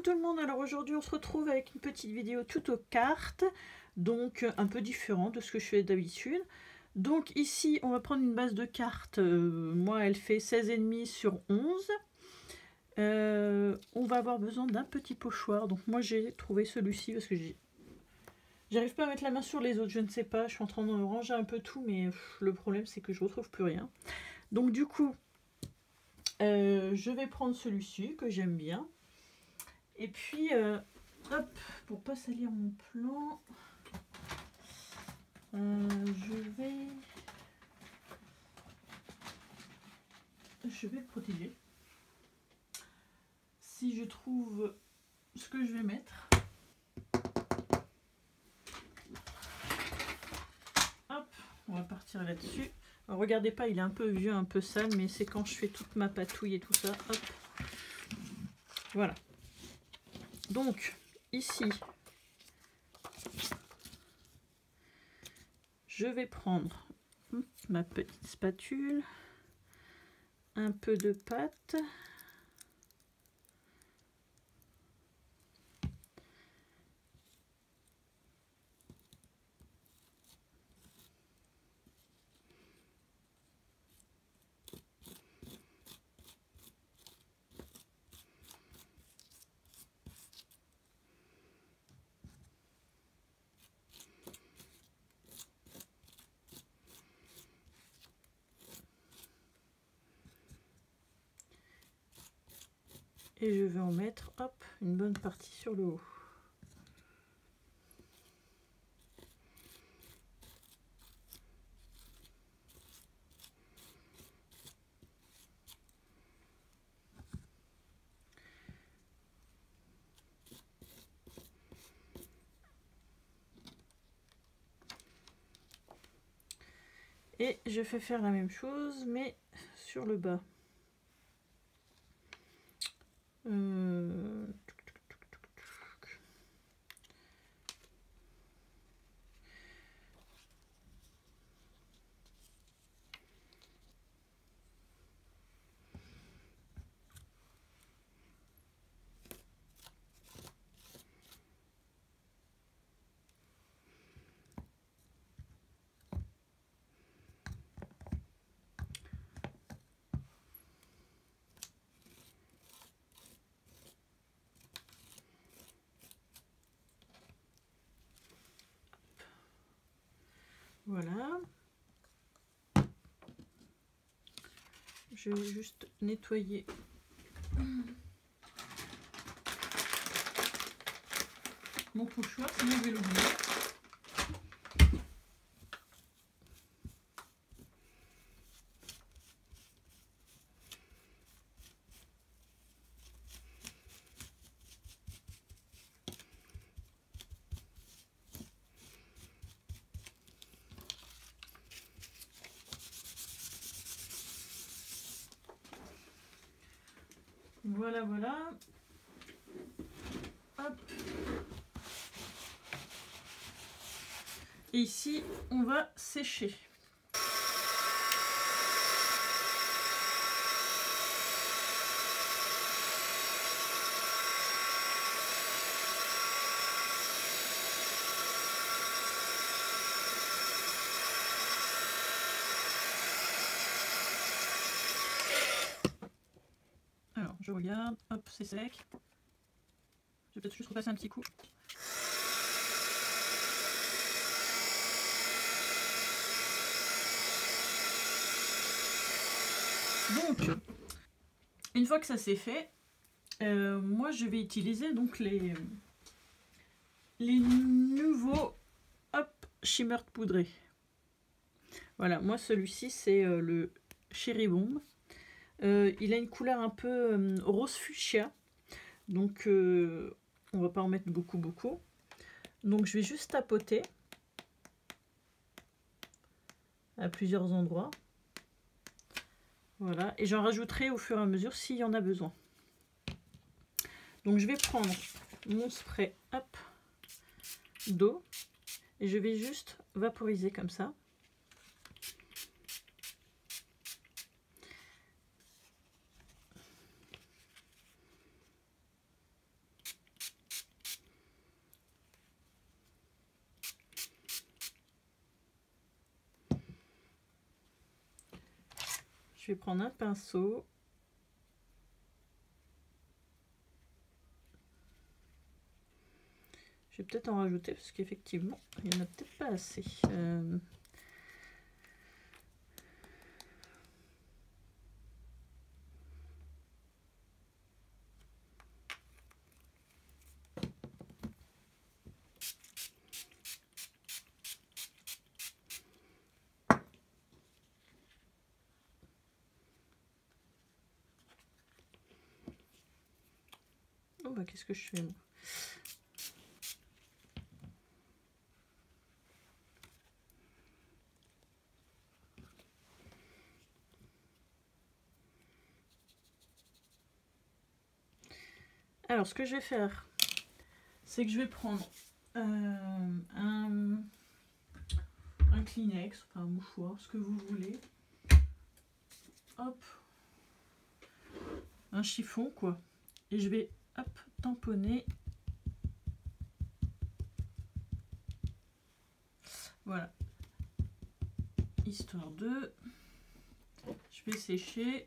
Coucou tout le monde, alors aujourd'hui on se retrouve avec une petite vidéo tuto cartes, donc un peu différent de ce que je fais d'habitude. Donc ici on va prendre une base de cartes, moi elle fait 16,5 sur 11. On va avoir besoin d'un petit pochoir, donc moi j'ai trouvé celui-ci parce que j'arrive pas à mettre la main sur les autres, je ne sais pas, je suis en train de ranger un peu tout, mais le problème c'est que je retrouve plus rien. Donc du coup, je vais prendre celui-ci que j'aime bien. Et puis, hop, pour pas salir mon plan, je vais le protéger. Si je trouve ce que je vais mettre, hop, on va partir là-dessus. Regardez pas, il est un peu vieux, un peu sale, mais c'est quand je fais toute ma patouille et tout ça, hop. Voilà. Donc, ici, je vais prendre ma petite spatule, un peu de pâte, et je vais en mettre, hop, une bonne partie sur le haut. Et je fais faire la même chose, mais sur le bas. Voilà. Je vais juste nettoyer mon pochoir, sinon je vais l'oublier. Voilà, voilà. Hop. Et ici, on va sécher. Alors, je regarde, hop, c'est sec. Je vais peut-être juste repasser un petit coup. Donc, une fois que ça c'est fait, moi je vais utiliser donc les nouveaux Shimmer poudrés. Voilà, moi celui-ci c'est le Cherry Bomb. Il a une couleur un peu rose fuchsia, donc on va pas en mettre beaucoup. Donc je vais juste tapoter à plusieurs endroits. Voilà, et j'en rajouterai au fur et à mesure s'il y en a besoin. Donc je vais prendre mon spray d'eau et je vais juste vaporiser comme ça. je vais prendre un pinceau. Je vais peut-être en rajouter parce qu'effectivement, il n'y en a peut-être pas assez. Oh bah qu'est-ce que je fais moi? Alors ce que je vais faire, c'est que je vais prendre un Kleenex, enfin un mouchoir, ce que vous voulez. Hop, un chiffon quoi. Et je vais hop tamponner. Voilà. Histoire de... Je vais sécher.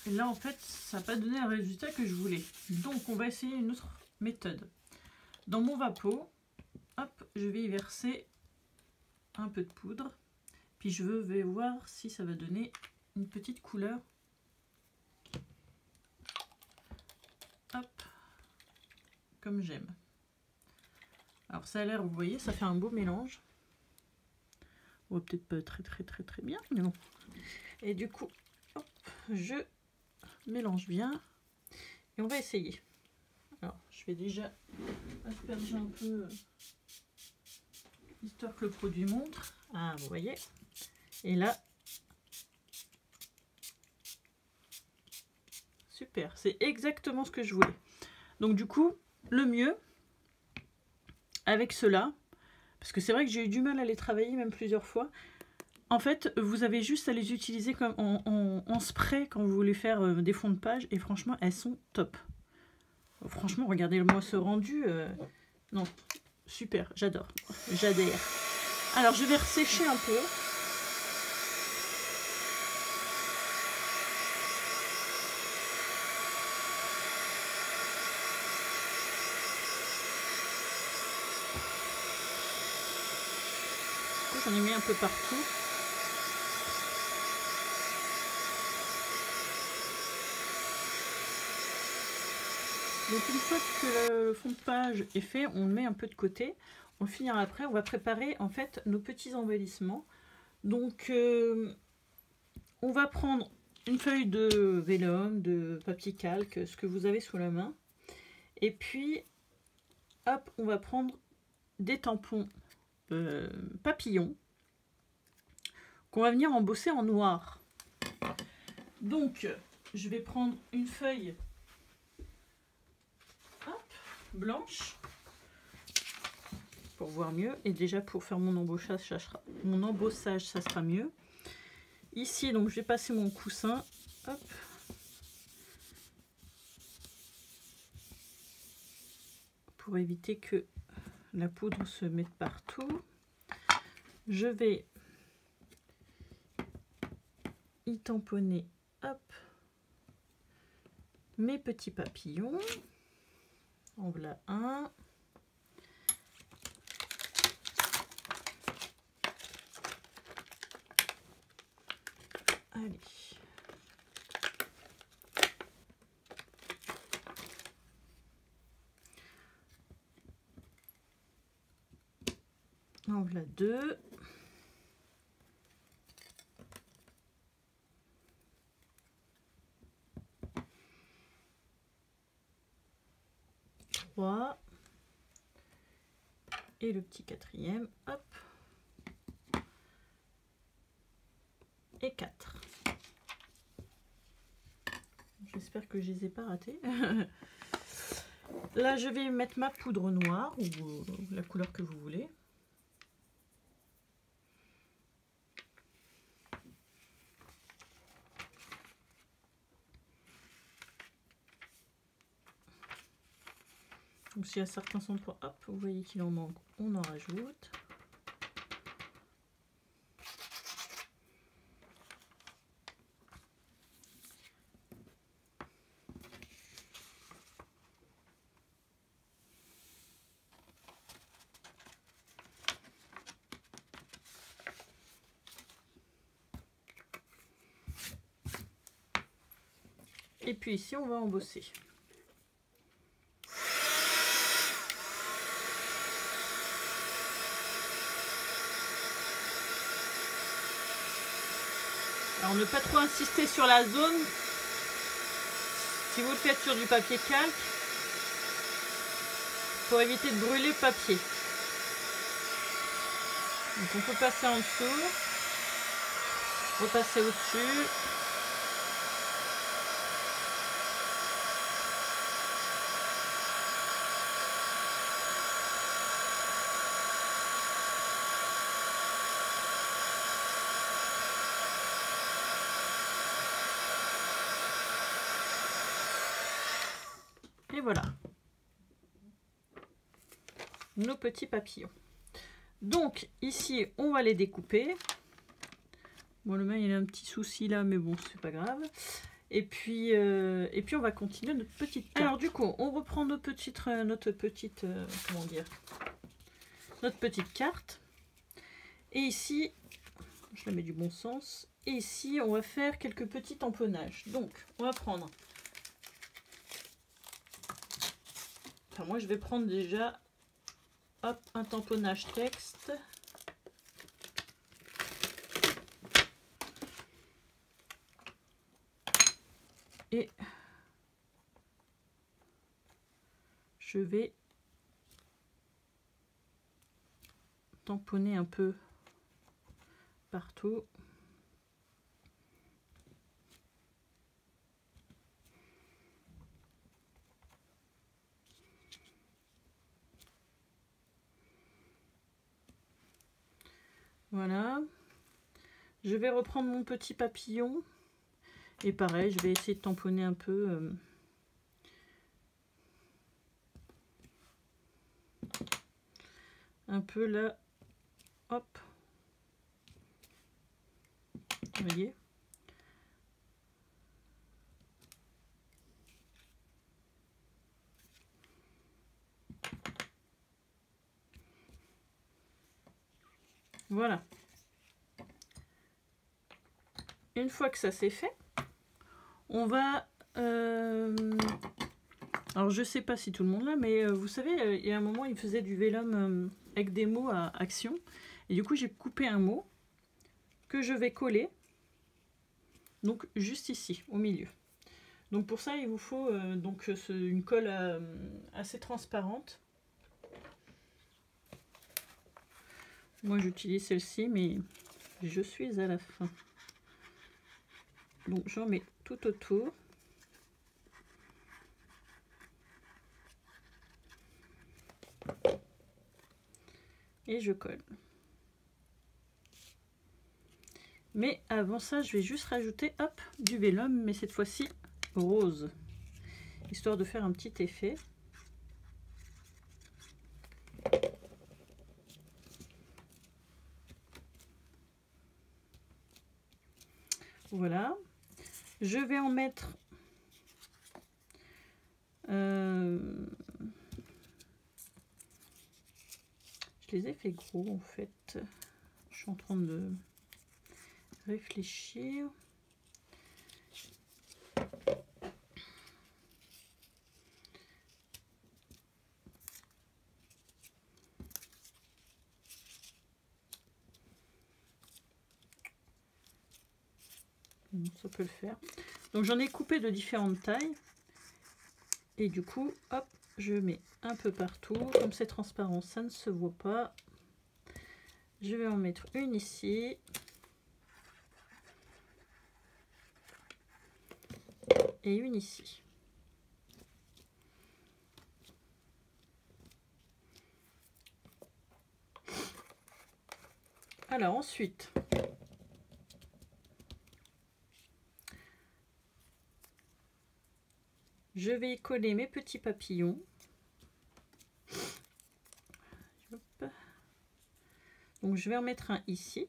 Et là, en fait, ça n'a pas donné un résultat que je voulais. Donc, on va essayer une autre méthode. Dans mon Vapo, hop, je vais y verser un peu de poudre. Puis, je vais voir si ça va donner une petite couleur. Hop, comme j'aime. Alors, ça a l'air, vous voyez, ça fait un beau mélange. On va peut-être pas très bien, mais bon. Et du coup, hop, je mélange bien et on va essayer. Alors je vais déjà asperger un peu histoire que le produit montre. Ah vous voyez, et là super, c'est exactement ce que je voulais. Donc du coup le mieux avec cela, parce que c'est vrai que j'ai eu du mal à les travailler même plusieurs fois. En fait, vous avez juste à les utiliser comme en spray quand vous voulez faire des fonds de page. Et franchement, elles sont top. Franchement, regardez-moi ce rendu. Non, super, j'adore. J'adhère. Alors, je vais ressécher un peu. J'en ai mis un peu partout. Donc une fois que le fond de page est fait, on le met un peu de côté. On finira après, on va préparer en fait nos petits embellissements. Donc on va prendre une feuille de vélum, de papier calque, ce que vous avez sous la main. Et puis hop, on va prendre des tampons papillons qu'on va venir embosser en noir. Donc je vais prendre une feuille blanche pour voir mieux, et déjà pour faire mon embossage ça sera mieux. Ici donc je vais passer mon coussin, hop, pour éviter que la poudre se mette partout. Je vais y tamponner, hop, mes petits papillons. En voilà un. Allez. En voilà 2. Et le petit 4e, hop, et 4. J'espère que je les ai pas ratés. Là, je vais mettre ma poudre noire, ou la couleur que vous voulez. Donc s'il y a certains endroits, hop, vous voyez qu'il en manque, on en rajoute. Et puis ici, on va embosser. Alors ne pas trop insister sur la zone. Si vous le faites sur du papier calque, pour éviter de brûler le papier. Donc on peut passer en dessous, repasser au-dessus. Et voilà, nos petits papillons. Donc ici, on va les découper. Bon, le mien, il a un petit souci là, mais bon, c'est pas grave. Et puis on va continuer notre petite carte. Alors du coup, on reprend notre petite comment dire, notre petite carte. Et ici, je la mets du bon sens. Et ici, on va faire quelques petits tamponnages. Donc, on va prendre. Enfin, moi, je vais prendre déjà, hop, un tamponnage texte. Et je vais tamponner un peu partout. Voilà. Je vais reprendre mon petit papillon. Et pareil, je vais essayer de tamponner un peu. Un peu là. Hop. Vous voyez ? Voilà. Une fois que ça c'est fait, on va... alors je sais pas si tout le monde l'a, mais vous savez, il y a un moment, il faisait du vélum avec des mots à action. Et du coup, j'ai coupé un mot que je vais coller. Donc juste ici, au milieu. Donc pour ça, il vous faut donc une colle assez transparente. Moi, j'utilise celle-ci, mais je suis à la fin. Donc j'en mets tout autour. Et je colle. Mais avant ça, je vais juste rajouter, hop, du vélum, mais cette fois-ci rose. Histoire de faire un petit effet. Voilà. Je vais en mettre... je les ai fait gros en fait. Je suis en train de réfléchir. Ça peut le faire. Donc j'en ai coupé de différentes tailles. Et du coup, hop, je mets un peu partout. Comme c'est transparent, ça ne se voit pas. Je vais en mettre une ici. Et une ici. Alors ensuite, je vais coller mes petits papillons. Hop. Donc je vais en mettre un ici.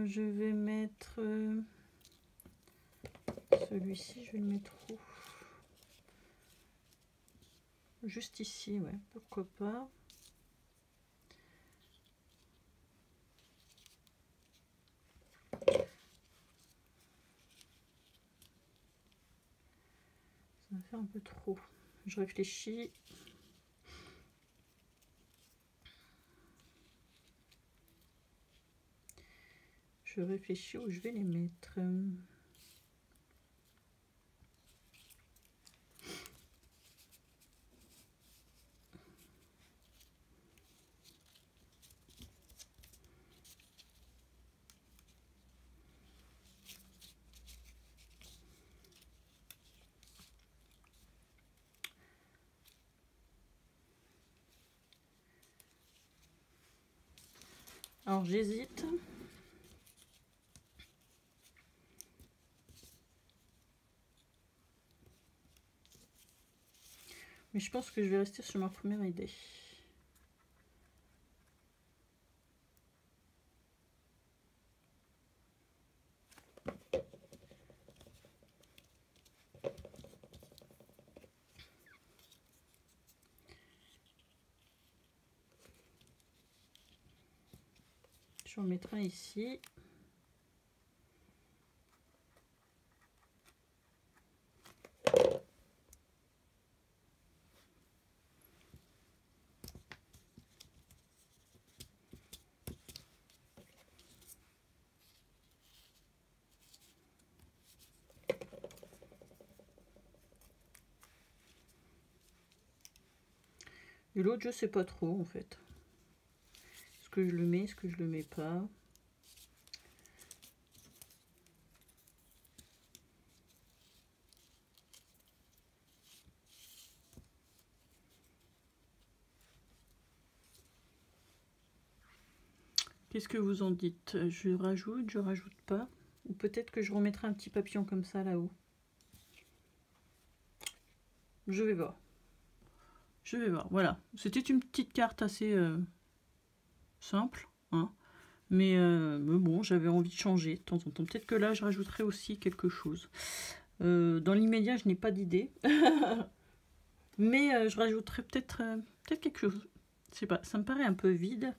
Je vais mettre celui-ci, je vais le mettre où? Juste ici, ouais, pourquoi pas. Ça va faire un peu trop. Je réfléchis. Je réfléchis où je vais les mettre. Alors j'hésite. Mais je pense que je vais rester sur ma première idée. Je vais en mettre un ici. Et l'autre, je sais pas trop en fait. Est-ce que je le mets, est-ce que je le mets pas? Qu'est-ce que vous en dites? Je rajoute, je rajoute pas? Ou peut-être que je remettrai un petit papillon comme ça là-haut. Je vais voir. Je vais voir. Voilà. C'était une petite carte assez simple. Hein. Mais bon, j'avais envie de changer de temps en temps. Peut-être que là, je rajouterai aussi quelque chose. Dans l'immédiat, je n'ai pas d'idée. Mais je rajouterai peut-être quelque chose. Je sais pas. Ça me paraît un peu vide.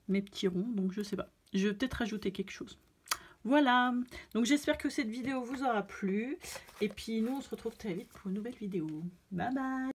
Mes petits ronds. Donc, je sais pas. Je vais peut-être rajouter quelque chose. Voilà, donc j'espère que cette vidéo vous aura plu. Et puis nous, on se retrouve très vite pour une nouvelle vidéo. Bye bye!